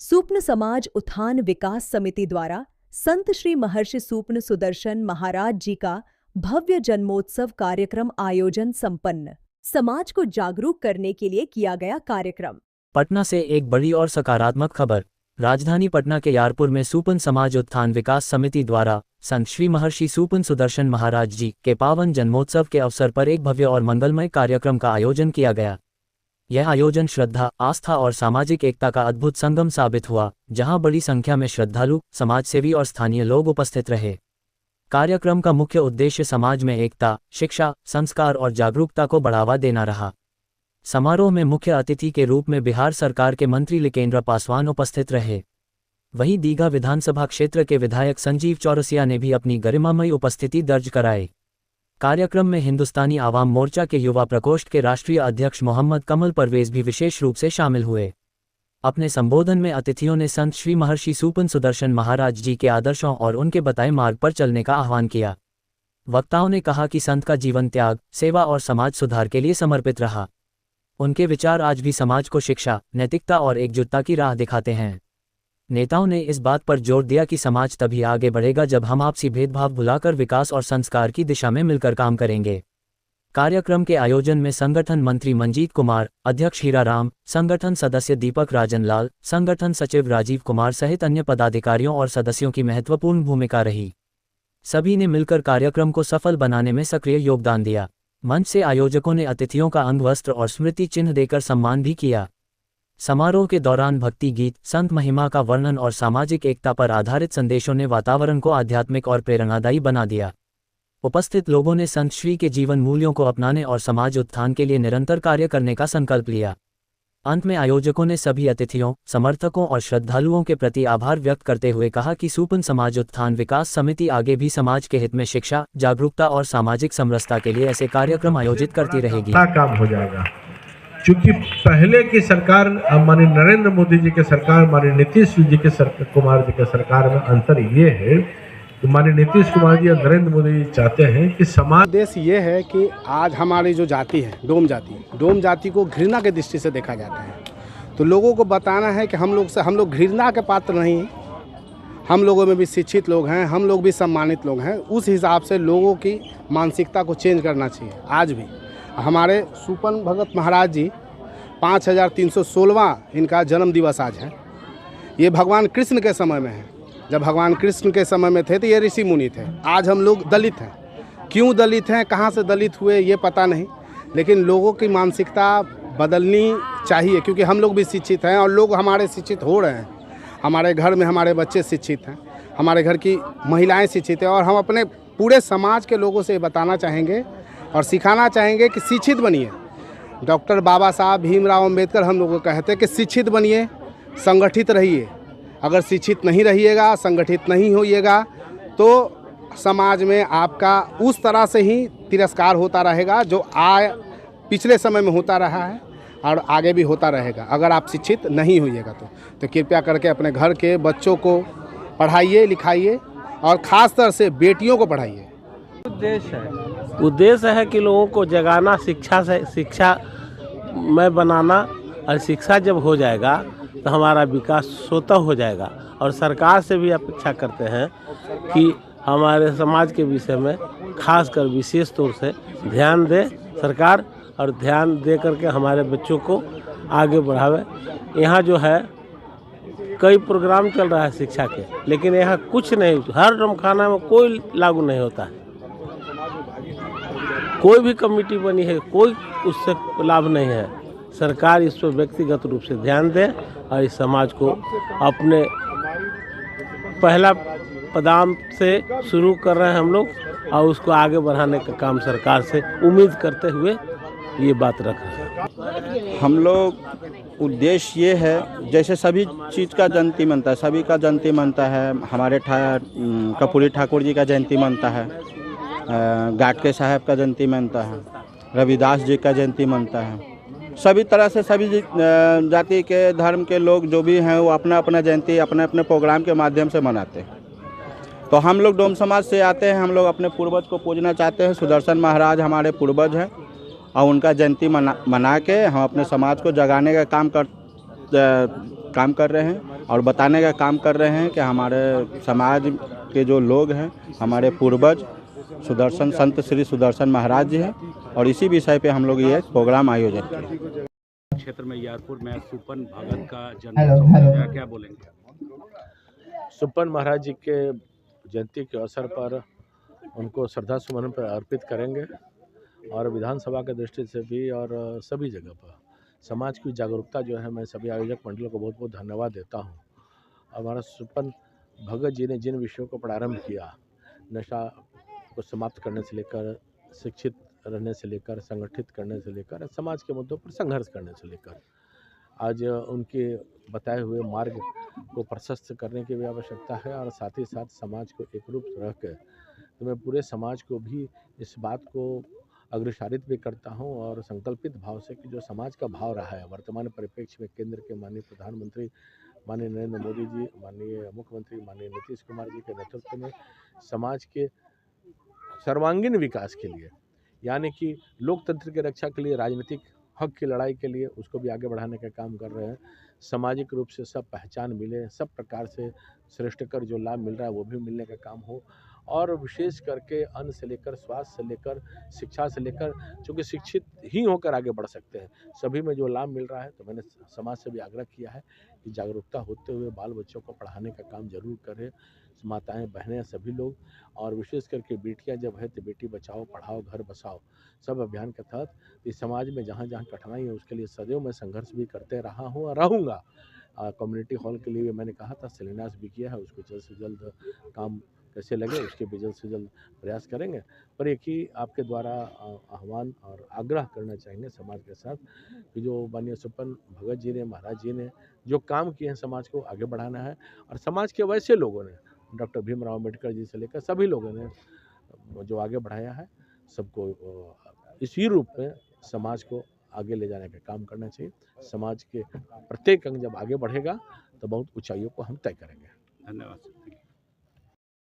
सूपन समाज उत्थान विकास समिति द्वारा संत श्री महर्षि सूपन सुदर्शन महाराज जी का भव्य जन्मोत्सव कार्यक्रम आयोजन संपन्न। समाज को जागरूक करने के लिए किया गया कार्यक्रम। पटना से एक बड़ी और सकारात्मक खबर। राजधानी पटना के यारपुर में सूपन समाज उत्थान विकास समिति द्वारा संत श्री महर्षि सूपन सुदर्शन महाराज जी के पावन जन्मोत्सव के अवसर पर एक भव्य और मंगलमय कार्यक्रम का आयोजन किया गया। यह आयोजन श्रद्धा, आस्था और सामाजिक एकता का अद्भुत संगम साबित हुआ, जहां बड़ी संख्या में श्रद्धालु, समाजसेवी और स्थानीय लोग उपस्थित रहे। कार्यक्रम का मुख्य उद्देश्य समाज में एकता, शिक्षा, संस्कार और जागरूकता को बढ़ावा देना रहा। समारोह में मुख्य अतिथि के रूप में बिहार सरकार के मंत्री लिकेन्द्र पासवान उपस्थित रहे। वहीं दीघा विधानसभा क्षेत्र के विधायक संजीव चौरसिया ने भी अपनी गरिमामयी उपस्थिति दर्ज कराई। कार्यक्रम में हिंदुस्तानी आवाम मोर्चा के युवा प्रकोष्ठ के राष्ट्रीय अध्यक्ष मोहम्मद कमल परवेज भी विशेष रूप से शामिल हुए। अपने संबोधन में अतिथियों ने संत श्री महर्षि सूपन सुदर्शन महाराज जी के आदर्शों और उनके बताए मार्ग पर चलने का आह्वान किया। वक्ताओं ने कहा कि संत का जीवन त्याग, सेवा और समाज सुधार के लिए समर्पित रहा। उनके विचार आज भी समाज को शिक्षा, नैतिकता और एकजुटता की राह दिखाते हैं। नेताओं ने इस बात पर जोर दिया कि समाज तभी आगे बढ़ेगा जब हम आपसी भेदभाव भुलाकर विकास और संस्कार की दिशा में मिलकर काम करेंगे। कार्यक्रम के आयोजन में संगठन मंत्री मंजीत कुमार, अध्यक्ष हीराराम, संगठन सदस्य दीपक राजनलाल, संगठन सचिव राजीव कुमार सहित अन्य पदाधिकारियों और सदस्यों की महत्वपूर्ण भूमिका रही। सभी ने मिलकर कार्यक्रम को सफल बनाने में सक्रिय योगदान दिया। मंच से आयोजकों ने अतिथियों का अंगवस्त्र और स्मृति चिन्ह देकर सम्मान भी किया। समारोह के दौरान भक्ति गीत, संत महिमा का वर्णन और सामाजिक एकता पर आधारित संदेशों ने वातावरण को आध्यात्मिक और प्रेरणादायी बना दिया। उपस्थित लोगों ने संत श्री के जीवन मूल्यों को अपनाने और समाज उत्थान के लिए निरंतर कार्य करने का संकल्प लिया। अंत में आयोजकों ने सभी अतिथियों, समर्थकों और श्रद्धालुओं के प्रति आभार व्यक्त करते हुए कहा कि सूपन समाज उत्थान विकास समिति आगे भी समाज के हित में शिक्षा, जागरूकता और सामाजिक समरसता के लिए ऐसे कार्यक्रम आयोजित करती रहेगी। काम हो जाएगा, क्योंकि पहले की सरकार, माननीय नरेंद्र मोदी जी की सरकार, माननीय नीतीश जी के कुमार जी के सरकार में अंतर ये है कि माननीय नीतीश कुमार जी और नरेंद्र मोदी जी चाहते हैं कि समाज। देश ये है कि आज हमारी जो जाति है, डोम जाति को घृणा के दृष्टि से देखा जाता है। तो लोगों को बताना है कि हम लोग घृणा के पात्र नहीं, हम लोगों में भी शिक्षित लोग हैं, हम लोग भी सम्मानित लोग हैं। उस हिसाब से लोगों की मानसिकता को चेंज करना चाहिए। आज भी हमारे सूपन भगत महाराज जी 5316वां इनका जन्म दिवस आज है। ये भगवान कृष्ण के समय में है। जब भगवान कृष्ण के समय में थे तो ये ऋषि मुनि थे। आज हम लोग दलित हैं। क्यों दलित हैं, कहाँ से दलित हुए ये पता नहीं, लेकिन लोगों की मानसिकता बदलनी चाहिए, क्योंकि हम लोग भी शिक्षित हैं और लोग हमारे शिक्षित हो रहे हैं। हमारे घर में हमारे बच्चे शिक्षित हैं, हमारे घर की महिलाएँ शिक्षित हैं, और हम अपने पूरे समाज के लोगों से बताना चाहेंगे और सिखाना चाहेंगे कि शिक्षित बनिए। डॉक्टर बाबा साहब भीमराव अंबेडकर हम लोग को कहते हैं कि शिक्षित बनिए, संगठित रहिए। अगर शिक्षित नहीं रहिएगा, संगठित नहीं होइएगा, तो समाज में आपका उस तरह से ही तिरस्कार होता रहेगा जो पिछले समय में होता रहा है और आगे भी होता रहेगा, अगर आप शिक्षित नहीं होइएगा तो कृपया करके अपने घर के बच्चों को पढ़ाइए, लिखाइए और ख़ासतौर से बेटियों को पढ़ाइए। उद्देश्य है कि लोगों को जगाना, शिक्षा में बनाना, और शिक्षा जब हो जाएगा तो हमारा विकास स्वतः हो जाएगा। और सरकार से भी अपेक्षा करते हैं कि हमारे समाज के विषय में खासकर विशेष तौर से ध्यान दे सरकार, और ध्यान दे करके हमारे बच्चों को आगे बढ़ावे। यहाँ जो है कई प्रोग्राम चल रहा है शिक्षा के, लेकिन यहाँ कुछ नहीं, हर रमखाना में कोई लागू नहीं होता है। कोई भी कमेटी बनी है, कोई उससे लाभ नहीं है। सरकार इस पर व्यक्तिगत रूप से ध्यान दे और इस समाज को अपने पहला कदम से शुरू कर रहे हैं हम लोग, और उसको आगे बढ़ाने का काम सरकार से उम्मीद करते हुए ये बात रख रहे हैं। हम लोग उद्देश्य ये है, जैसे सभी चीज़ का जयंती मनता है, सभी का जयंती मनता है। हमारे कर्पूरी ठाकुर जी का जयंती मनता है, गाटके साहब का जयंती मनता है, रविदास जी का जयंती मनता है। सभी तरह से सभी जाति के, धर्म के लोग जो भी हैं वो अपना अपना जयंती अपने अपने प्रोग्राम के माध्यम से मनाते हैं। तो हम लोग डोम समाज से आते हैं, हम लोग अपने पूर्वज को पूजना चाहते हैं। सुदर्शन महाराज हमारे पूर्वज हैं और उनका जयंती मना के हम अपने समाज को जगाने का काम कर रहे हैं। और बताने का काम कर रहे हैं कि हमारे समाज के जो लोग हैं, हमारे पूर्वज सुदर्शन संत श्री सुदर्शन महाराज जी हैं, और इसी विषय पे हम लोग ये प्रोग्राम आयोजित किए। क्षेत्र में यारपुर में सुपन भगत का जन्मोत्सव है, क्या बोलेंगे? सुपन महाराज जी के जयंती के अवसर पर उनको श्रद्धा सुमन पर अर्पित करेंगे और विधानसभा के दृष्टि से भी और सभी जगह पर समाज की जागरूकता जो है, मैं सभी आयोजक मंडलों को बहुत बहुत धन्यवाद देता हूँ। हमारा सुपन भगत जी ने जिन विषयों को प्रारंभ किया, नशा को समाप्त करने से लेकर शिक्षित रहने से लेकर संगठित करने से लेकर समाज के मुद्दों पर संघर्ष करने से लेकर आज उनके बताए हुए मार्ग को प्रशस्त करने की भी आवश्यकता है और साथ ही साथ समाज को एक रूप रह कर तो मैं पूरे समाज को भी इस बात को अग्रसारित भी करता हूं और संकल्पित भाव से कि जो समाज का भाव रहा है वर्तमान परिप्रेक्ष्य में केंद्र के माननीय प्रधानमंत्री माननीय नरेंद्र मोदी जी, माननीय मुख्यमंत्री माननीय नीतीश कुमार जी के नेतृत्व में समाज के सर्वांगीण विकास के लिए, यानी कि लोकतंत्र की रक्षा के लिए, राजनीतिक हक की लड़ाई के लिए उसको भी आगे बढ़ाने का काम कर रहे हैं। सामाजिक रूप से सब पहचान मिले, सब प्रकार से श्रेष्ठकर जो लाभ मिल रहा है वो भी मिलने का काम हो और विशेष करके अन्न से लेकर स्वास्थ्य से लेकर शिक्षा से लेकर, चूँकि शिक्षित ही होकर आगे बढ़ सकते हैं, सभी में जो लाभ मिल रहा है। तो मैंने समाज से भी आग्रह किया है कि जागरूकता होते हुए बाल बच्चों को पढ़ाने का काम जरूर करें, माताएं बहनें सभी लोग, और विशेष करके बेटियां जब है तो बेटी बचाओ पढ़ाओ घर बसाओ सब अभियान के तहत इस समाज में जहां जहां कठिनाई है उसके लिए सदैव मैं संघर्ष भी करते रहा हूं और रहूँगा। कम्युनिटी हॉल के लिए मैंने कहा था, शिलान्यास भी किया है, उसको जल्द से जल्द काम कैसे लगे उसके भी जल्द से जल्द प्रयास करेंगे। पर एक ही आपके द्वारा आह्वान और आग्रह करना चाहेंगे समाज के साथ कि जो माननीय सुपन भगत जी ने, महाराज जी ने जो काम किए हैं समाज को आगे बढ़ाना है और समाज के वैसे लोगों ने, डॉक्टर भीमराव अम्बेडकर जी से लेकर सभी लोगों ने जो आगे बढ़ाया है, सबको इसी रूप में समाज को आगे ले जाने का काम करना चाहिए। समाज के प्रत्येक अंग जब आगे बढ़ेगा तो बहुत ऊंचाइयों को हम तय करेंगे। धन्यवाद।